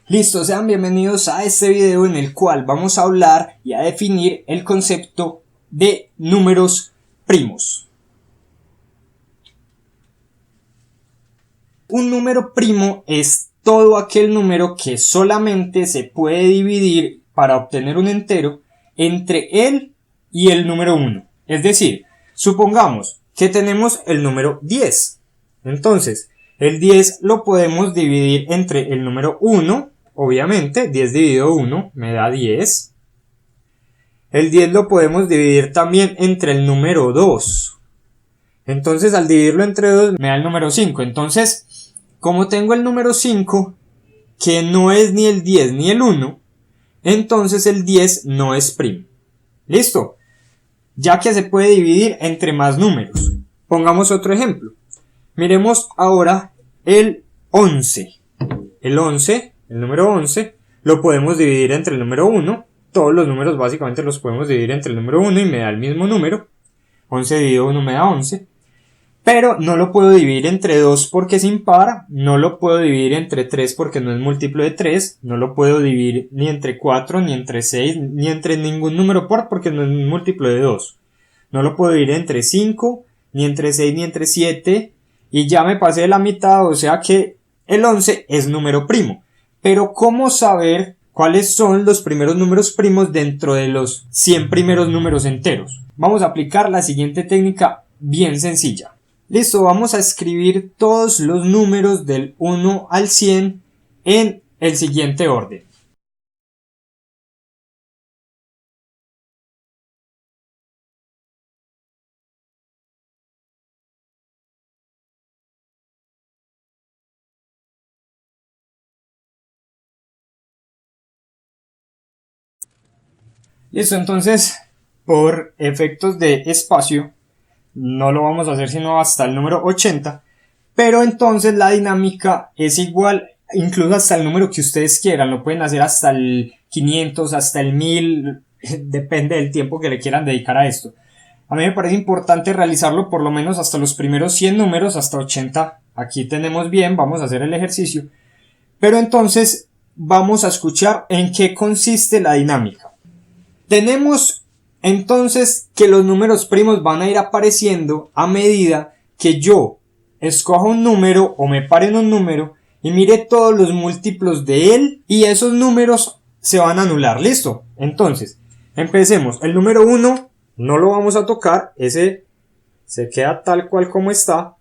Listo, sean bienvenidos a este video en el cual vamos a hablar y a definir el concepto de números primos. Un número primo es todo aquel número que solamente se puede dividir para obtener un entero entre él y el número 1. Es decir, supongamos que tenemos el número 10. Entonces, el 10 lo podemos dividir entre el número 1, obviamente, 10 dividido 1 me da 10. El 10 lo podemos dividir también entre el número 2. Entonces, al dividirlo entre 2 me da el número 5. Entonces, como tengo el número 5, que no es ni el 10 ni el 1, entonces el 10 no es primo. ¿Listo? Ya que se puede dividir entre más números. Pongamos otro ejemplo. Miremos ahora el 11. El 11, el número 11, lo podemos dividir entre el número 1. Todos los números básicamente los podemos dividir entre el número 1 y me da el mismo número. 11 dividido 1 me da 11. Pero no lo puedo dividir entre 2 porque es impar. No lo puedo dividir entre 3 porque no es múltiplo de 3. No lo puedo dividir ni entre 4, ni entre 6, ni entre ningún número par porque no es múltiplo de 2. No lo puedo dividir entre 5, ni entre 6, ni entre 7. Y ya me pasé de la mitad, o sea que el 11 es número primo. Pero ¿cómo saber cuáles son los primeros números primos dentro de los 100 primeros números enteros? Vamos a aplicar la siguiente técnica bien sencilla. Listo, vamos a escribir todos los números del 1 al 100 en el siguiente orden. Listo, entonces, por efectos de espacio, no lo vamos a hacer sino hasta el número 80, pero entonces la dinámica es igual, incluso hasta el número que ustedes quieran, lo pueden hacer hasta el 500, hasta el 1000, depende del tiempo que le quieran dedicar a esto. A mí me parece importante realizarlo por lo menos hasta los primeros 100 números, hasta 80, aquí tenemos bien, vamos a hacer el ejercicio, pero entonces vamos a escuchar en qué consiste la dinámica. Tenemos entonces que los números primos van a ir apareciendo a medida que yo escoja un número o me pare en un número y mire todos los múltiplos de él y esos números se van a anular. ¿Listo? Entonces, empecemos. El número 1 no lo vamos a tocar, ese se queda tal cual como está.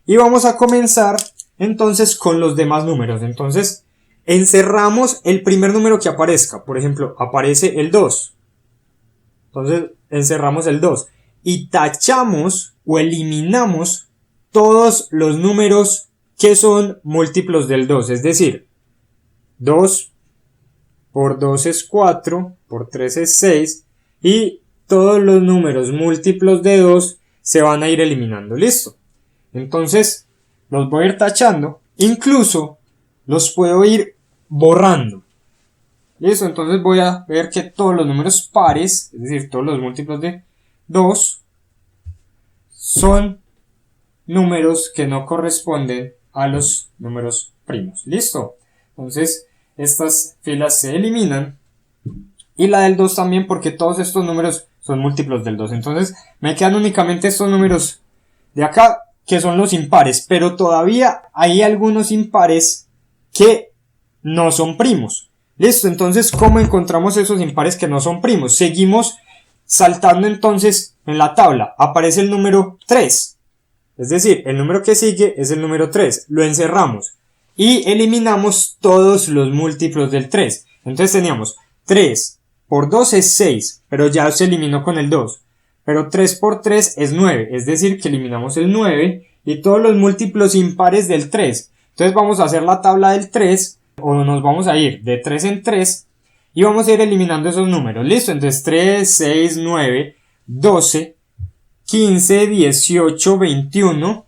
Y vamos a comenzar entonces con los demás números. Entonces, encerramos el primer número que aparezca. Por ejemplo, aparece el 2. Entonces, encerramos el 2. Y tachamos o eliminamos todos los números que son múltiplos del 2. Es decir, 2 por 2 es 4, por 3 es 6. Y todos los números múltiplos de 2 se van a ir eliminando. ¿Listo? Entonces, los voy a ir tachando. Incluso los puedo ir borrando. Listo, entonces voy a ver que todos los números pares, es decir, todos los múltiplos de 2, son números que no corresponden a los números primos. Listo, entonces estas filas se eliminan y la del 2 también porque todos estos números son múltiplos del 2. Entonces me quedan únicamente estos números de acá que son los impares, pero todavía hay algunos impares que no son primos. Listo, entonces ¿cómo encontramos esos impares que no son primos? Seguimos saltando entonces en la tabla, aparece el número 3, es decir, el número que sigue es el número 3, lo encerramos y eliminamos todos los múltiplos del 3. Entonces teníamos 3 por 2 es 6, pero ya se eliminó con el 2. Pero 3 por 3 es 9, es decir que eliminamos el 9 y todos los múltiplos impares del 3. Entonces vamos a hacer la tabla del 3, o nos vamos a ir de 3 en 3 y vamos a ir eliminando esos números. Listo, entonces 3, 6, 9, 12, 15, 18, 21,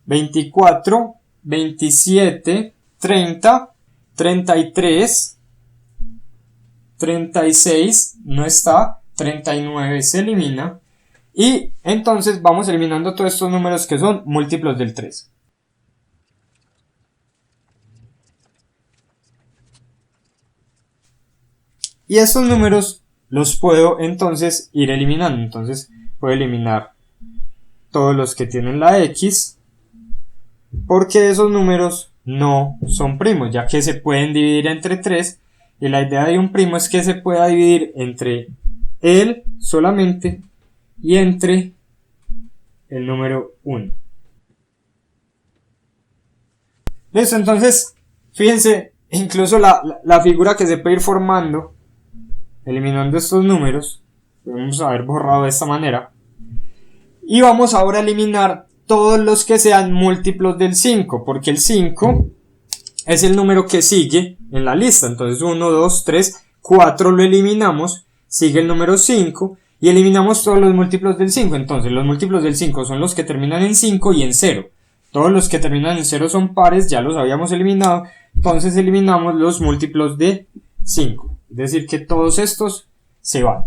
24, 27, 30, 33, 36, no está, 39 se elimina y entonces vamos eliminando todos estos números que son múltiplos del 3. Y estos números los puedo entonces ir eliminando. Entonces puedo eliminar todos los que tienen la X, porque esos números no son primos, ya que se pueden dividir entre 3, y la idea de un primo es que se pueda dividir entre él solamente y entre el número 1. Listo, entonces fíjense, incluso la figura que se puede ir formando eliminando estos números, podemos haber borrado de esta manera, y vamos ahora a eliminar todos los que sean múltiplos del 5, porque el 5 es el número que sigue en la lista. Entonces 1, 2, 3, 4 lo eliminamos, sigue el número 5 y eliminamos todos los múltiplos del 5. Entonces los múltiplos del 5 son los que terminan en 5 y en 0. Todos los que terminan en 0 son pares, ya los habíamos eliminado, entonces eliminamos los múltiplos de 5. Es decir que todos estos se van.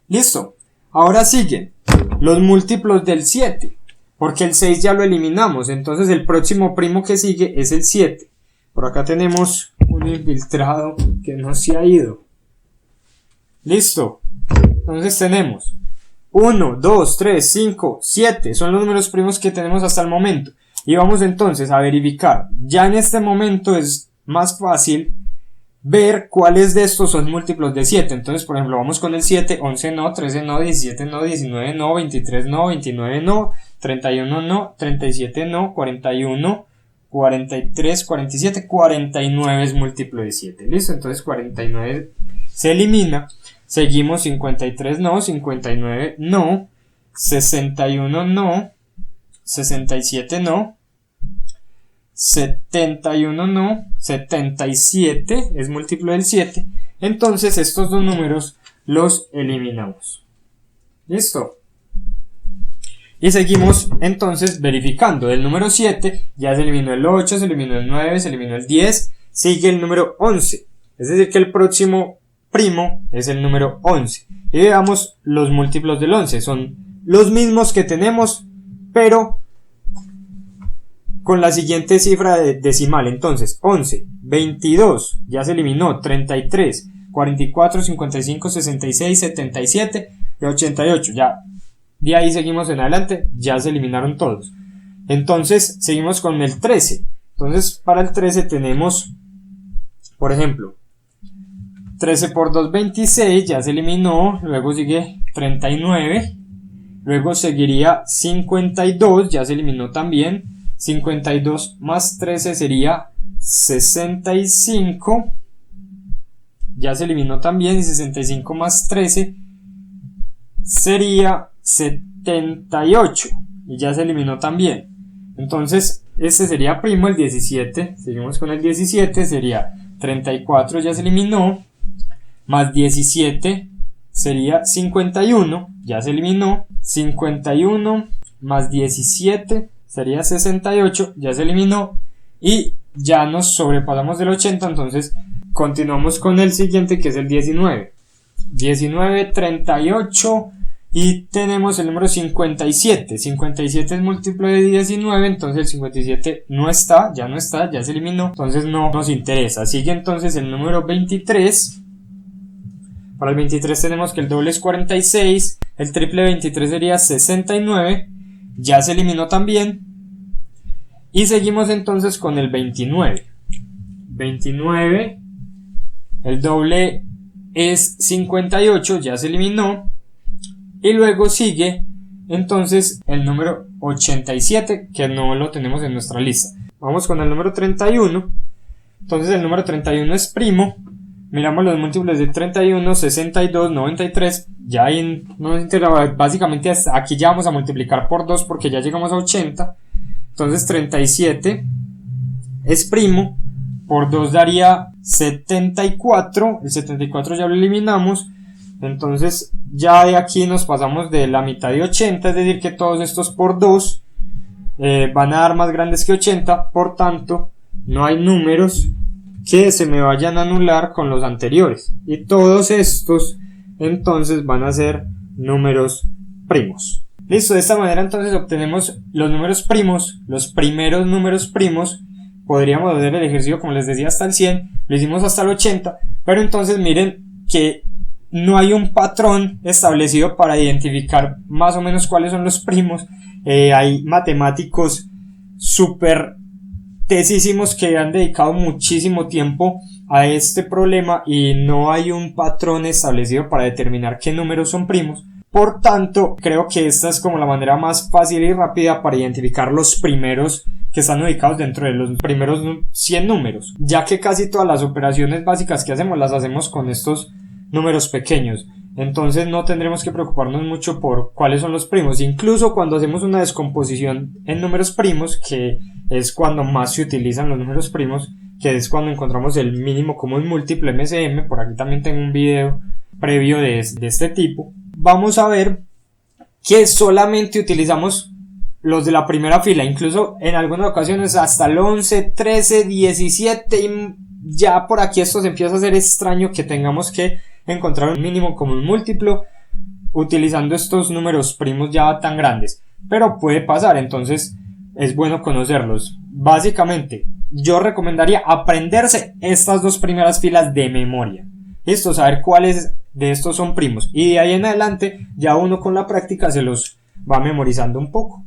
Listo. Ahora siguen los múltiplos del 7, porque el 6 ya lo eliminamos, entonces el próximo primo que sigue es el 7. Por acá tenemos un infiltrado que no se ha ido. Listo. Entonces tenemos 1, 2, 3, 5, 7. Son los números primos que tenemos hasta el momento. Y vamos entonces a verificar. Ya en este momento es más fácil ver cuáles de estos son múltiplos de 7. Entonces, por ejemplo, vamos con el 7, 11 no, 13 no, 17 no, 19 no, 23 no, 29 no, 31 no, 37 no, 41, 43, 47, 49 es múltiplo de 7. ¿Listo? Entonces 49 se elimina. Seguimos 53 no, 59 no, 61 no, 67 no, 71 no, 77 es múltiplo del 7. Entonces estos dos números los eliminamos. ¿Listo? Y seguimos entonces verificando. Del número 7 ya se eliminó el 8, se eliminó el 9, se eliminó el 10, sigue el número 11. Es decir que el próximo primo es el número 11. Y veamos los múltiplos del 11. Son los mismos que tenemos, pero con la siguiente cifra decimal. Entonces 11, 22, ya se eliminó, 33, 44, 55, 66, 77 y 88. Ya de ahí seguimos en adelante, ya se eliminaron todos. Entonces seguimos con el 13. Entonces para el 13 tenemos, por ejemplo, 13 por 2, 26, ya se eliminó. Luego sigue 39. Luego seguiría 52, ya se eliminó también. 52 más 13 sería 65. Ya se eliminó también. Y 65 más 13 sería 78. Y ya se eliminó también. Entonces este sería primo, el 17. Seguimos con el 17. Sería 34, ya se eliminó. Más 17 sería 51. Ya se eliminó. 51 más 17 sería 68, ya se eliminó. Y ya nos sobrepasamos del 80, entonces continuamos con el siguiente, que es el 19. 19, 38 y tenemos el número 57. 57 es múltiplo de 19, entonces el 57 no está, ya se eliminó, entonces no nos interesa. Sigue entonces el número 23. Para el 23 tenemos que el doble es 46, el triple de 23 sería 69, ya se eliminó también. Y seguimos entonces con el 29. 29, el doble es 58, ya se eliminó. Y luego sigue entonces el número 87, que no lo tenemos en nuestra lista. Vamos con el número 31. Entonces el número 31 es primo. Miramos los múltiplos de 31, 62, 93. Ya ahí no nos interesa. Básicamente aquí ya vamos a multiplicar por 2 porque ya llegamos a 80. Entonces 37 es primo. Por 2 daría 74. El 74 ya lo eliminamos. Entonces ya de aquí nos pasamos de la mitad de 80. Es decir que todos estos por 2 van a dar más grandes que 80. Por tanto no hay números que se me vayan a anular con los anteriores, y todos estos entonces van a ser números primos. Listo, de esta manera entonces obtenemos los números primos, los primeros números primos. Podríamos hacer el ejercicio como les decía hasta el 100, lo hicimos hasta el 80, pero entonces miren que no hay un patrón establecido para identificar más o menos cuáles son los primos. Hay matemáticos súper tesísimos que han dedicado muchísimo tiempo a este problema y no hay un patrón establecido para determinar qué números son primos. Por tanto, creo que esta es como la manera más fácil y rápida para identificar los primeros que están ubicados dentro de los primeros 100 números, ya que casi todas las operaciones básicas que hacemos las hacemos con estos números pequeños. Entonces no tendremos que preocuparnos mucho por cuáles son los primos. Incluso cuando hacemos una descomposición en números primos, que es cuando más se utilizan los números primos, que es cuando encontramos el mínimo común múltiplo MCM, por aquí también tengo un video previo de este tipo, vamos a ver que solamente utilizamos los de la primera fila, incluso en algunas ocasiones hasta el 11, 13, 17 y ya por aquí esto se empieza a hacer extraño que tengamos que encontrar un mínimo común múltiplo utilizando estos números primos ya tan grandes, pero puede pasar, entonces es bueno conocerlos. Básicamente yo recomendaría aprenderse estas dos primeras filas de memoria, listo, saber cuáles de estos son primos, y de ahí en adelante ya uno con la práctica se los va memorizando un poco.